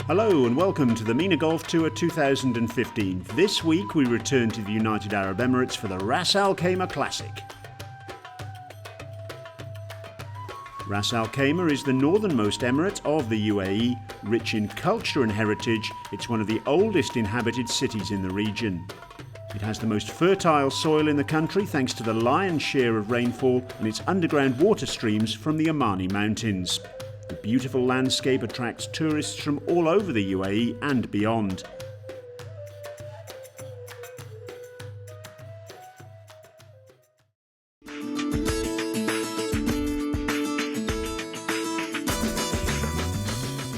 Hello and welcome to the MENA Golf Tour 2015. This week we return to the United Arab Emirates for the Ras Al Khaimah Classic. Ras Al Khaimah is the northernmost emirate of the UAE. Rich in culture and heritage, it's one of the oldest inhabited cities in the region. It has the most fertile soil in the country thanks to the lion's share of rainfall and its underground water streams from the Omani mountains. The beautiful landscape attracts tourists from all over the UAE and beyond.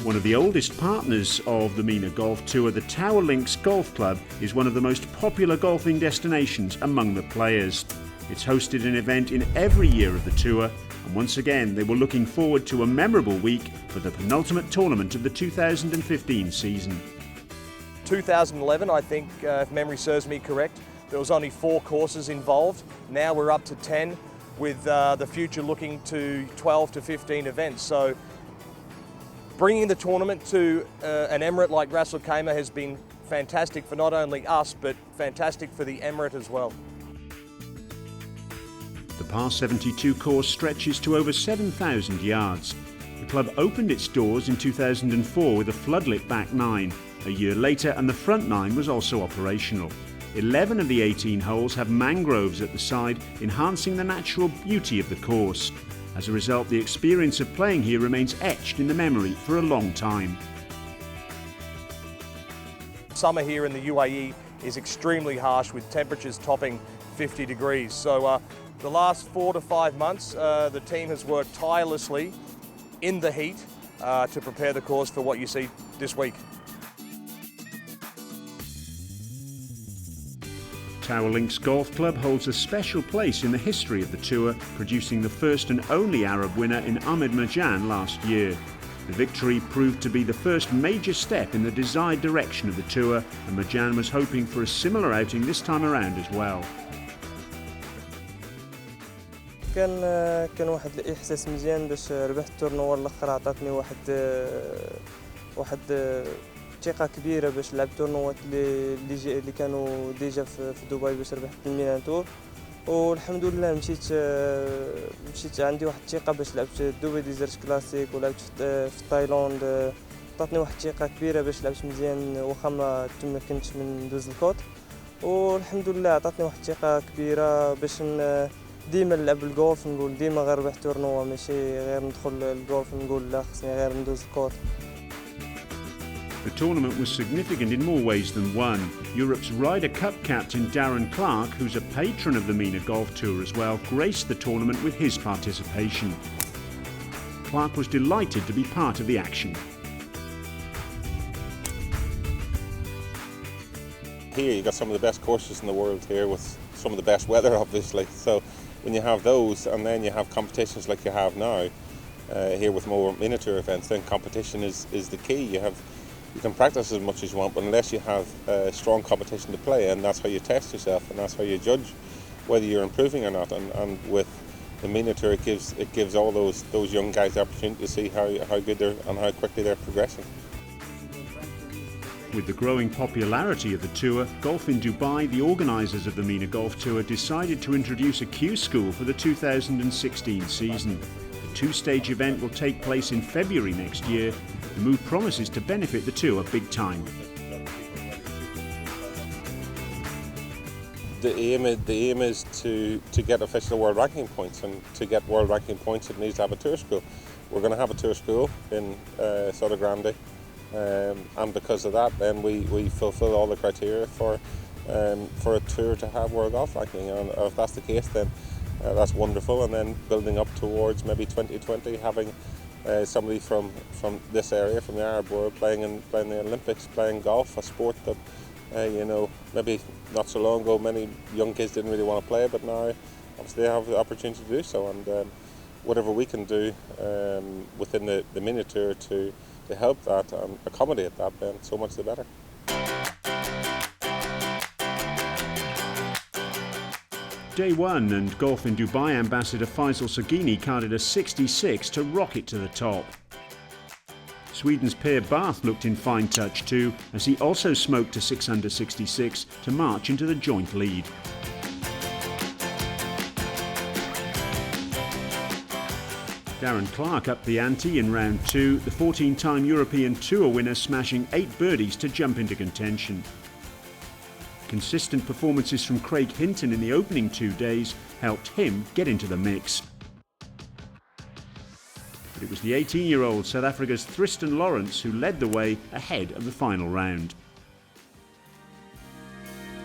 One of the oldest partners of the MENA Golf Tour, the Tower Links Golf Club, is one of the most popular golfing destinations among the players. It's hosted an event in every year of the tour, and once again they were looking forward to a memorable week for the penultimate tournament of the 2015 season. 2011, I think, if memory serves me correct, there was only 4 courses involved. Now we're up to 10, with the future looking to 12 to 15 events. So bringing the tournament to an emirate like Ras Al Khaimah has been fantastic for not only us, but fantastic for the emirate as well. The par 72 course stretches to over 7,000 yards. The club opened its doors in 2004 with a floodlit back 9. A year later, and the front 9 was also operational. 11 of the 18 holes have mangroves at the side, enhancing the natural beauty of the course. As a result, the experience of playing here remains etched in the memory for a long time. Summer here in the UAE is extremely harsh, with temperatures topping 50 degrees. So the last 4 to 5 months, the team has worked tirelessly in the heat to prepare the course for what you see this week. Tower Links Golf Club holds a special place in the history of the tour, producing the first and only Arab winner in Ahmed Marjan last year. The victory proved to be the first major step in the desired direction of the tour, and Marjan was hoping for a similar outing this time around as well. كان واحد الإحساس مزيان باش ربحت التورنوا الأخر. عطاتني واحد ثقة كبيرة باش نلعب التورنوات اللي كانوا ديجا في دبي باش ربحت الميلان تور. والحمد لله مشيت عندي واحد الثقة باش لعبت دبي ديزرت كلاسيك ولعبت في تايلاند. عطاتني واحد الثقة كبيرة باش لعبت مزيان واخا ما تمكنتش من ندوز الكوت. والحمد لله عطاتني واحد الثقة كبيرة باش ديما نلعب الجولف. نقول ديما غير ربح تورنوا، ماشي غير ندخل الجولف نقول لا خصني غير ندوز الكور. The tournament was significant in more ways than one. Europe's Ryder Cup captain Darren Clarke, who's a patron of the MENA Golf Tour as well, graced the tournament with his participation. Clarke was delighted to be part of the action. Here you got some of the best courses in the world here, with some of the best weather obviously. So when you have those and then you have competitions like you have now here with more miniature events, then competition is the key. You can practice as much as you want, but unless you have strong competition to play, and that's how you test yourself and that's how you judge whether you're improving or not. And with the miniature, it gives all those young guys the opportunity to see how good they're and how quickly they're progressing. With the growing popularity of the tour, Golf in Dubai, the organisers of the MENA Golf Tour decided to introduce a Q School for the 2016 season. The 2-stage event will take place in February next year. The move promises to benefit the tour big time. The aim is to get official world ranking points, and to get world ranking points it needs to have a tour school. We're going to have a tour school in Soto Grande. And because of that, then we fulfil all the criteria for a tour to have world golf ranking. And if that's the case, then that's wonderful. And then building up towards maybe 2020, having somebody from this area, from the Arab world, playing the Olympics, playing golf, a sport that maybe not so long ago many young kids didn't really want to play, but now obviously they have the opportunity to do so. And whatever we can do within the miniature to help that and accommodate that, then so much the better. Day one, and Golf in Dubai ambassador Faisal Saghini carded a 66 to rocket to the top. Sweden's Per Barth looked in fine touch too, as he also smoked to 6 under 66 to march into the joint lead. Darren Clarke upped the ante in round 2, the 14-time European Tour winner smashing 8 birdies to jump into contention. Consistent performances from Craig Hinton in the opening 2 days helped him get into the mix. But it was the 18-year-old South Africa's Tristan Lawrence who led the way ahead of the final round.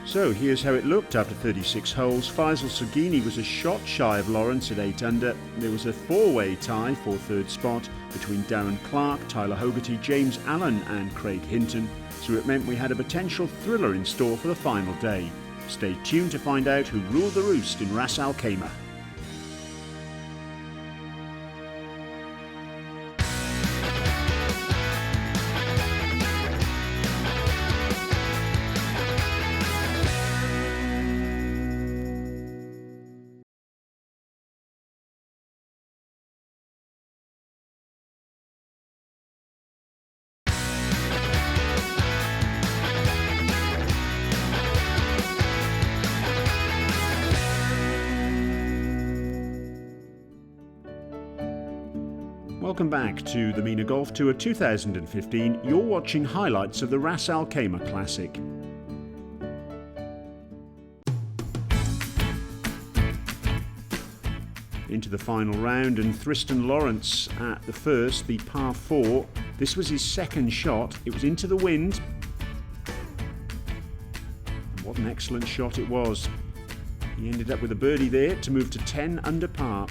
So here's how it looked after 36 holes. Faisal Sugini was a shot shy of Lawrence at 8 under. There was a 4-way tie for third spot between Darren Clarke, Tyler Hogarty, James Allen and Craig Hinton. So it meant we had a potential thriller in store for the final day. Stay tuned to find out who ruled the roost in Ras Al Khaimah. Welcome back to the MENA Golf Tour 2015. You're watching highlights of the Ras Al Khaimah Classic. Into the final round, and Tristan Lawrence at the first, the par 4. This was his second shot. It was into the wind. And what an excellent shot it was. He ended up with a birdie there to move to 10 under par.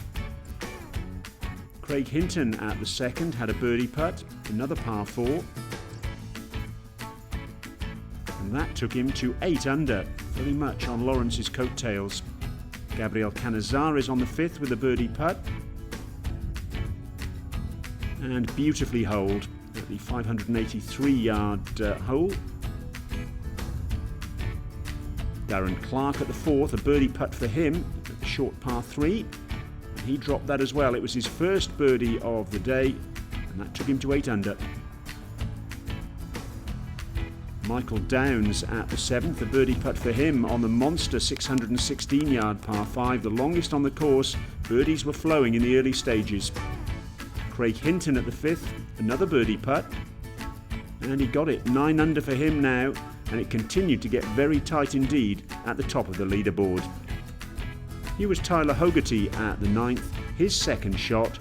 Craig Hinton at the second had a birdie putt, another par 4. And that took him to 8 under, very much on Lawrence's coattails. Gabriel Canizares on the 5th with a birdie putt. And beautifully holed at the 583-yard hole. Darren Clarke at the 4th, a birdie putt for him at the short par 3. He dropped that as well. It was his first birdie of the day, and that took him to 8 under. Michael Downs at the 7th, a birdie putt for him on the monster 616-yard par 5, the longest on the course. Birdies were flowing in the early stages. Craig Hinton at the 5th, another birdie putt, and he got it. 9 under for him now, and it continued to get very tight indeed at the top of the leaderboard. Here was Tyler Hogarty at the 9th, his second shot.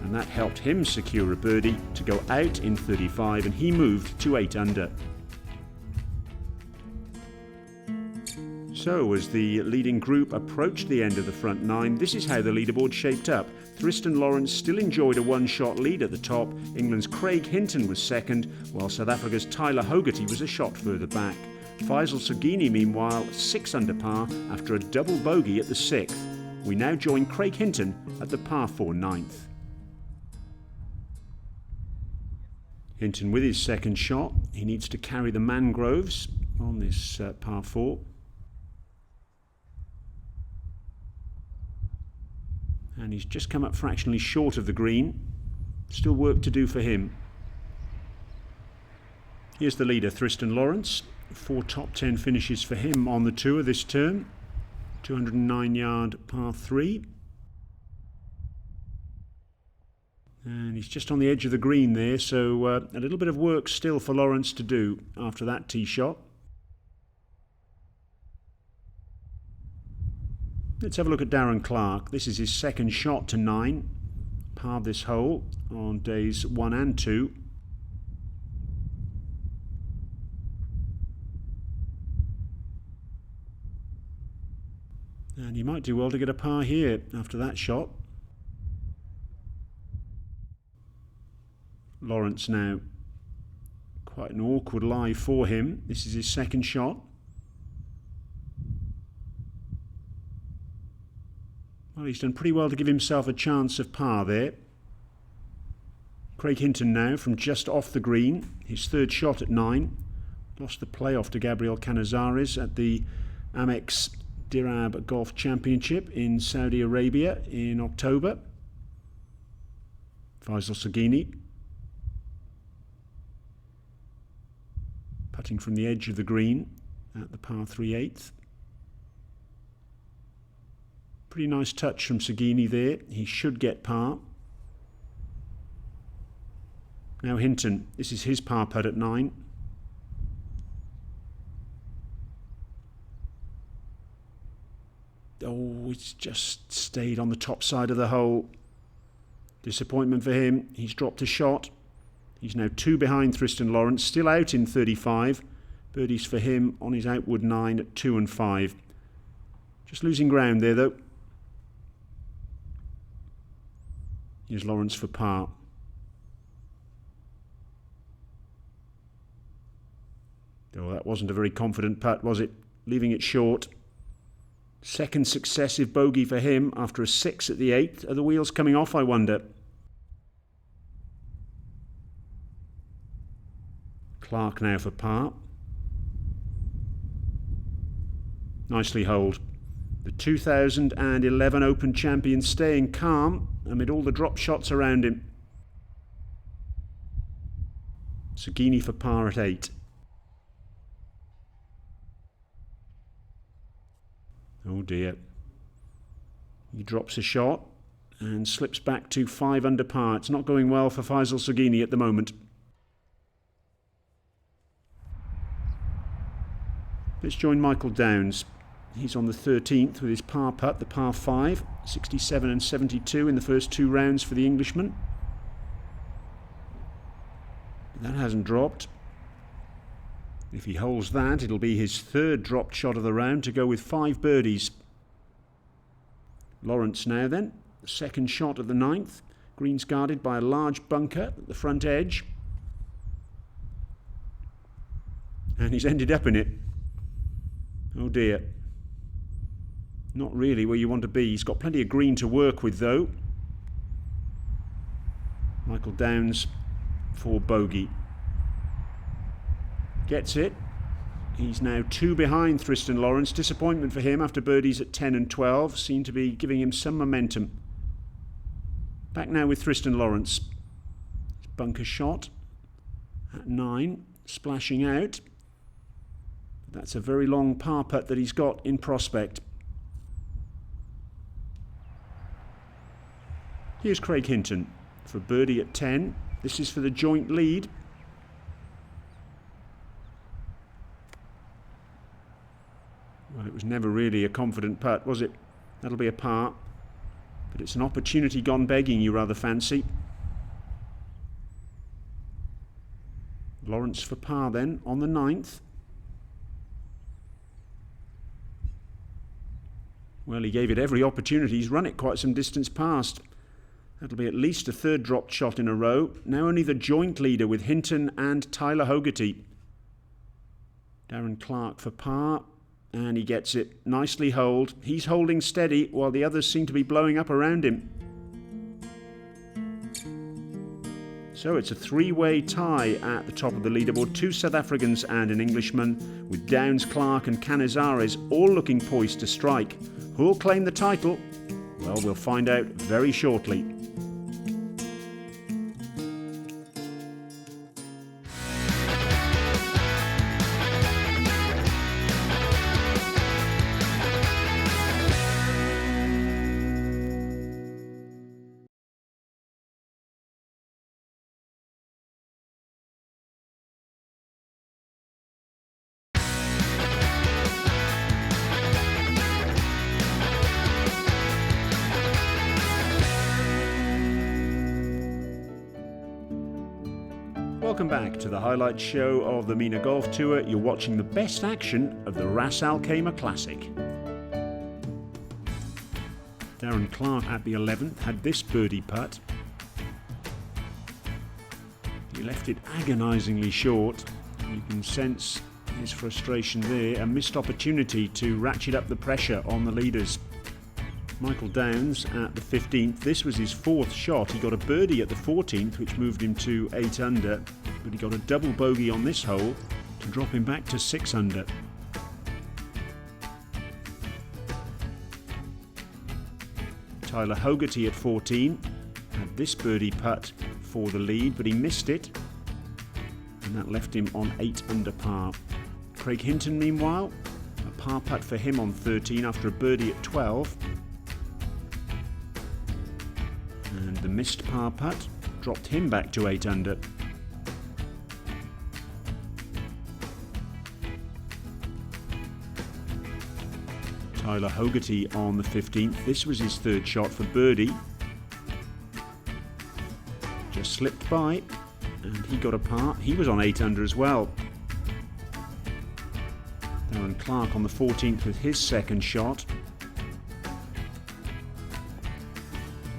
And that helped him secure a birdie to go out in 35, and he moved to 8 under. So as the leading group approached the end of the front 9, this is how the leaderboard shaped up. Tristan Lawrence still enjoyed a 1-shot lead at the top. England's Craig Hinton was second, while South Africa's Tyler Hogarty was a shot further back. Faisal Sugini, meanwhile, 6 under par after a double bogey at the 6th. We now join Craig Hinton at the par 4 9th. Hinton with his second shot. He needs to carry the mangroves on this par 4. And he's just come up fractionally short of the green. Still work to do for him. Here's the leader, Tristan Lawrence. 4 top 10 finishes for him on the tour this term. 209-yard par 3. And he's just on the edge of the green there, so a little bit of work still for Lawrence to do after that tee shot. Let's have a look at Darren Clarke. This is his second shot to 9. Parred this hole on days 1 and 2. And he might do well to get a par here after that shot. Lawrence now, quite an awkward lie for him. This is his second shot. Well, he's done pretty well to give himself a chance of par there. Craig Hinton now from just off the green. His third shot at 9. Lost the playoff to Gabriel Canizares at the Amex Dirab Golf Championship in Saudi Arabia in October. Faisal Saghini putting from the edge of the green at the par 3/8. Pretty nice touch from Saghini there. He should get par. Now Hinton, this is his par putt at 9. Oh, it's just stayed on the top side of the hole. Disappointment for him. He's dropped a shot. He's now 2 behind Tristan Lawrence, still out in 35. Birdies for him on his outward 9 at 2 and 5. Just losing ground there though. Here's Lawrence for par. Oh, that wasn't a very confident putt, was it? Leaving it short. Second successive bogey for him after a 6 at the 8th. Are the wheels coming off, I wonder? Clark now for par. Nicely holed. The 2011 Open champion staying calm amid all the drop shots around him. Saghini for par at 8. Oh dear. He drops a shot and slips back to 5 under par. It's not going well for Faisal Saghini at the moment. Let's join Michael Downs. He's on the 13th with his par putt, the par 5, 67 and 72 in the first 2 rounds for the Englishman. That hasn't dropped. If he holds that, it'll be his 3rd dropped shot of the round to go with 5 birdies. Lawrence now then, the 2nd shot of the 9th. Green's guarded by a large bunker at the front edge. And he's ended up in it. Oh dear. Not really where you want to be. He's got plenty of green to work with though. Michael Downs for bogey. Gets it. He's now 2 behind Tristan Lawrence. Disappointment for him after birdies at 10 and 12. Seem to be giving him some momentum. Back now with Tristan Lawrence. Bunker shot at 9. Splashing out. That's a very long par putt that he's got in prospect. Here's Craig Hinton for birdie at 10. This is for the joint lead. Well, it was never really a confident putt, was it? That'll be a par. But it's an opportunity gone begging, you rather fancy. Lawrence for par then on the 9th. Well, he gave it every opportunity. He's run it quite some distance past. That'll be at least a 3rd dropped shot in a row. Now only the joint leader with Hinton and Tyler Hogarty. Darren Clark for par. And he gets it. Nicely holed. He's holding steady while the others seem to be blowing up around him. So it's a 3-way tie at the top of the leaderboard. 2 South Africans and an Englishman, with Downs, Clark and Canizares all looking poised to strike. Who'll claim the title? Well, we'll find out very shortly. Welcome back to the highlight show of the MENA Golf Tour. You're watching the best action of the Ras Al Khaimah Classic. Darren Clark at the 11th had this birdie putt. He left it agonisingly short. You can sense his frustration there. A missed opportunity to ratchet up the pressure on the leaders. Michael Downs at the 15th. This was his 4th shot. He got a birdie at the 14th, which moved him to 8 under, but he got a double bogey on this hole to drop him back to 6 under. Tyler Hogarty at 14 had this birdie putt for the lead, but he missed it, and that left him on 8 under par. Craig Hinton, meanwhile, a par putt for him on 13 after a birdie at 12. And the missed par putt dropped him back to 8 under. Tyler Hogarty on the 15th. This was his third shot for birdie. Just slipped by, and he got a par. He was on 8 under as well. Darren Clark on the 14th with his second shot.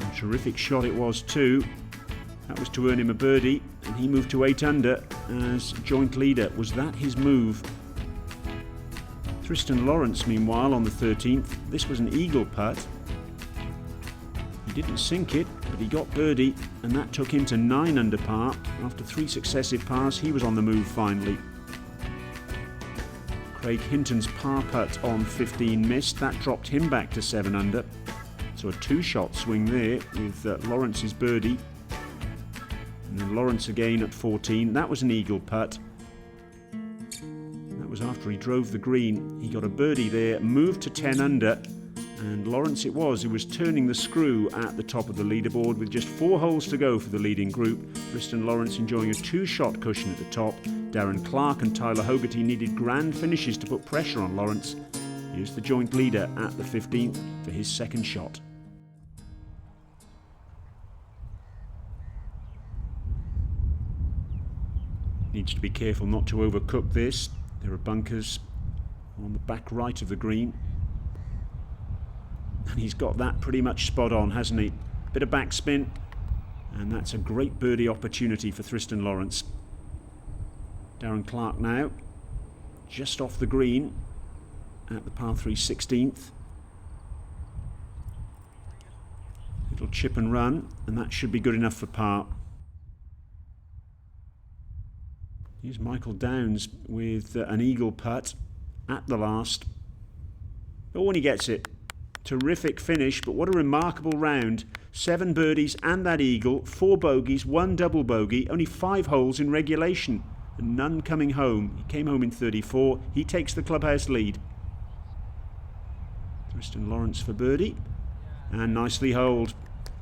A terrific shot it was too. That was to earn him a birdie, and he moved to 8 under as joint leader. Was that his move? Tristan Lawrence, meanwhile, on the 13th. This was an eagle putt. He didn't sink it, but he got birdie, and that took him to 9 under par. After 3 successive pars, he was on the move finally. Craig Hinton's par putt on 15 missed. That dropped him back to 7 under. So a 2-shot swing there with Lawrence's birdie. And then Lawrence again at 14. That was an eagle putt. That was after he drove the green. He got a birdie there, moved to 10 under. And Lawrence it was who was turning the screw at the top of the leaderboard with just 4 holes to go for the leading group. Tristan Lawrence enjoying a 2-shot cushion at the top. Darren Clark and Tyler Hogarty needed grand finishes to put pressure on Lawrence. Here's the joint leader at the 15th for his second shot. Needs to be careful not to overcook this. There are bunkers on the back right of the green. And he's got that pretty much spot on, hasn't he? Bit of backspin, and that's a great birdie opportunity for Tristan Lawrence. Darren Clark now, just off the green at the par 3 16th. Little chip and run, and that should be good enough for par. Here's Michael Downs with an eagle putt at the last. Oh, and he gets it. Terrific finish, but what a remarkable round. 7 birdies and that eagle, 4 bogeys, 1 double bogey, only 5 holes in regulation, and none coming home. He came home in 34. He takes the clubhouse lead. Tristan Lawrence for birdie, and nicely holed.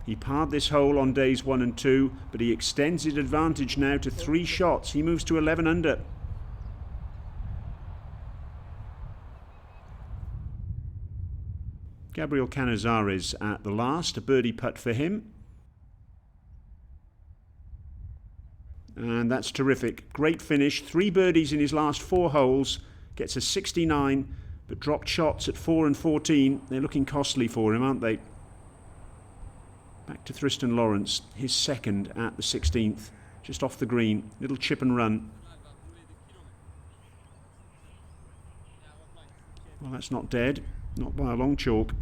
He parred this hole on days 1 and 2, but he extends his advantage now to 3 shots. He moves to 11 under. Gabriel Canizares at the last, a birdie putt for him. And that's terrific. Great finish. 3 birdies in his last 4 holes. Gets a 69, but dropped shots at 4 and 14. They're looking costly for him, aren't they? Back to Tristan Lawrence, his second at the 16th, just off the green. Little chip and run. Well, that's not dead, not by a long chalk.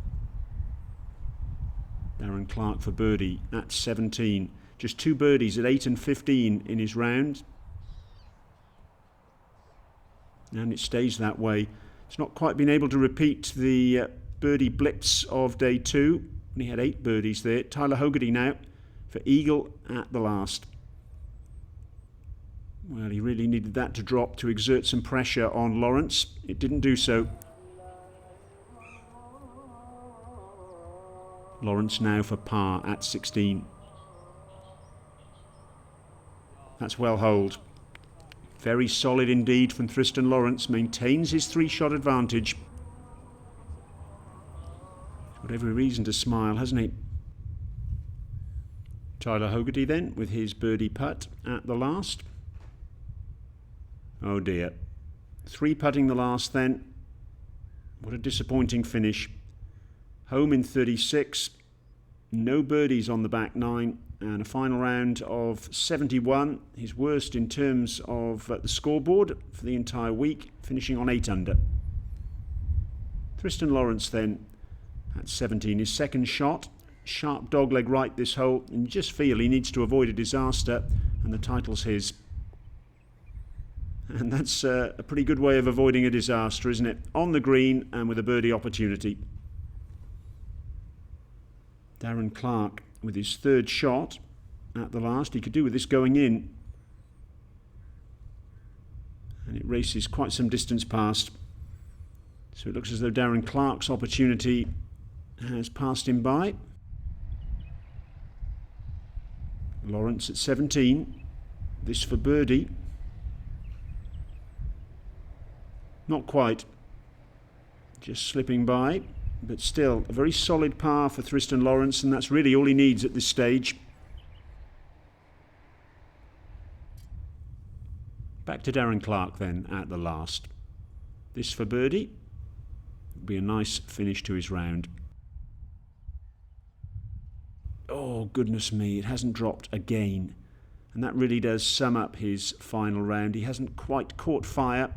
Darren Clark for birdie at 17. Just 2 birdies at 8 and 15 in his round. And it stays that way. It's not quite been able to repeat the birdie blips of day 2. He had 8 birdies there. Tyler Hogarty now for eagle at the last. Well, he really needed that to drop to exert some pressure on Lawrence. It didn't do so. Lawrence now for par at 16. That's well holed. Very solid indeed from Tristan Lawrence. Maintains his 3-shot advantage. Got every reason to smile, hasn't he? Tyler Hogarty then with his birdie putt at the last. Oh dear. 3 putting the last then. What a disappointing finish. Home in 36. No birdies on the back 9. And a final round of 71. His worst in terms of the scoreboard for the entire week. Finishing on 8 under. Tristan Lawrence then at 17, his second shot. Sharp dogleg right this hole, and you just feel he needs to avoid a disaster, and the title's his. And that's a pretty good way of avoiding a disaster, isn't it? On the green and with a birdie opportunity. Darren Clark with his third shot at the last. He could do with this going in. And it races quite some distance past. So it looks as though Darren Clark's opportunity has passed him by. Lawrence at 17. This for birdie. Not quite. Just slipping by. But still, a very solid par for Tristan Lawrence, and that's really all he needs at this stage. Back to Darren Clark then at the last. This for birdie. It'll be a nice finish to his round. Oh, goodness me, it hasn't dropped again. And that really does sum up his final round. He hasn't quite caught fire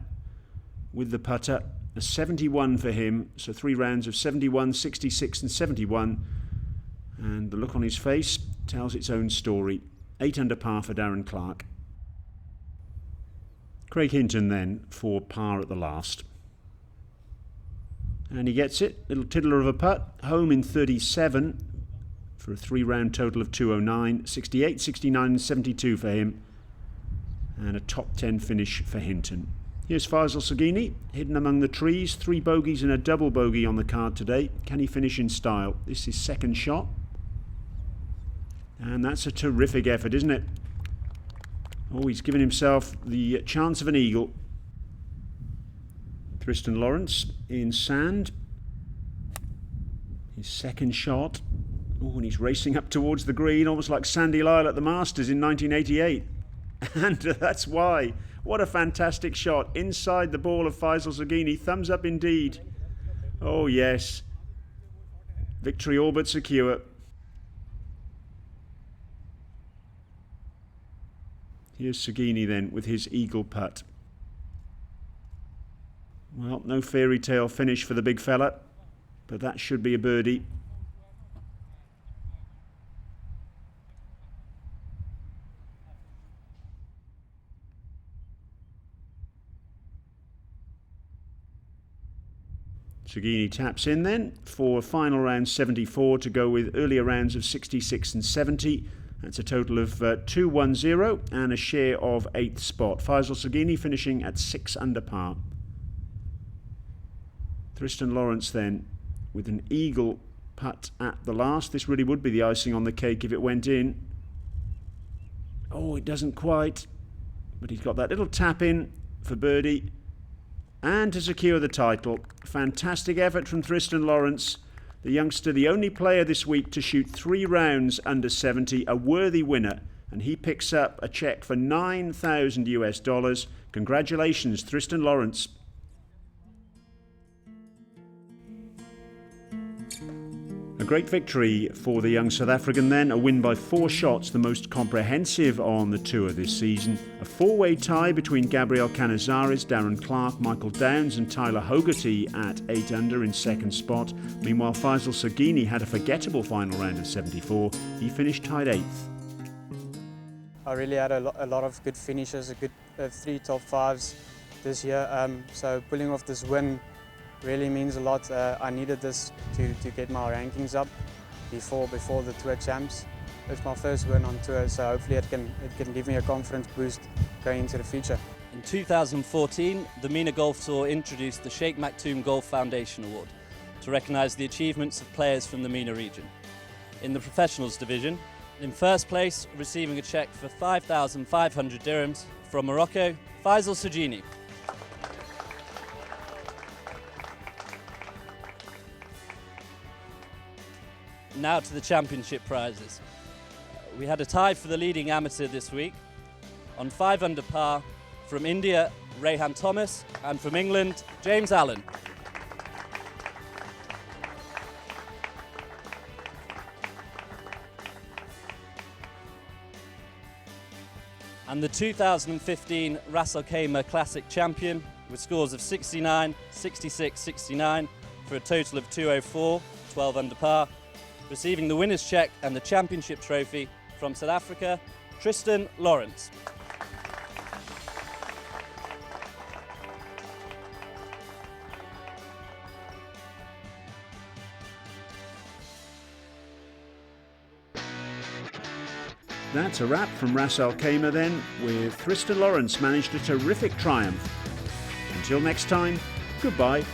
with the putter. A 71 for him, so 3 rounds of 71, 66 and 71. And the look on his face tells its own story. 8 under par for Darren Clark. Craig Hinton then for par at the last. And he gets it. Little tiddler of a putt. Home in 37 for a 3-round total of 209. 68, 69 and 72 for him. And a top 10 finish for Hinton. Here's Faisal Saghini, hidden among the trees. 3 bogeys and a double bogey on the card today. Can he finish in style? This is his second shot. And that's a terrific effort, isn't it? Oh, he's given himself the chance of an eagle. Tristan Lawrence in sand. His second shot. Oh, and he's racing up towards the green, almost like Sandy Lyle at the Masters in 1988. And that's why. What a fantastic shot. Inside the ball of Faisal Saghini. Thumbs up indeed. Oh, yes. Victory all but secure. Here's Saghini then with his eagle putt. Well, no fairy tale finish for the big fella, but that should be a birdie. Saghini taps in then for final round 74 to go with earlier rounds of 66 and 70. That's a total of 210 and a share of 8th spot. Faisal Saghini finishing at 6 under par. Tristan Lawrence then with an eagle putt at the last. This really would be the icing on the cake if it went in. Oh, it doesn't quite. But he's got that little tap in for birdie. And to secure the title. Fantastic effort from Tristan Lawrence. The youngster, the only player this week to shoot 3 rounds under 70, a worthy winner. And he picks up a check for $9,000 US. Congratulations, Tristan Lawrence. A great victory for the young South African then, a win by 4 shots, the most comprehensive on the tour this season. A 4-way tie between Gabriel Canizares, Darren Clark, Michael Downs and Tyler Hogarty at 8 under in second spot. Meanwhile, Faisal Saghini had a forgettable final round of 74. He finished tied 8th. I really had a lot of good finishes, a good 3 top 5s this year. So pulling off this win really means a lot. I needed this to get my rankings up before the Tour Champs. It's my first win on tour, so hopefully it can give me a confidence boost going into the future. In 2014, the MENA Golf Tour introduced the Sheikh Maktoum Golf Foundation Award to recognise the achievements of players from the MENA region. In the professionals division, in first place, receiving a cheque for 5,500 dirhams from Morocco, Faisal Saghini. Now to the championship prizes. We had a tie for the leading amateur this week. On 5 under par, from India, Rehan Thomas, and from England, James Allen. And the 2015 Ras Al Khaimah Classic champion with scores of 69, 66, 69 for a total of 204, 12 under par, receiving the winner's cheque and the championship trophy from South Africa, Tristan Lawrence. That's a wrap from Ras Al Khaimah then, with Tristan Lawrence managed a terrific triumph. Until next time, goodbye.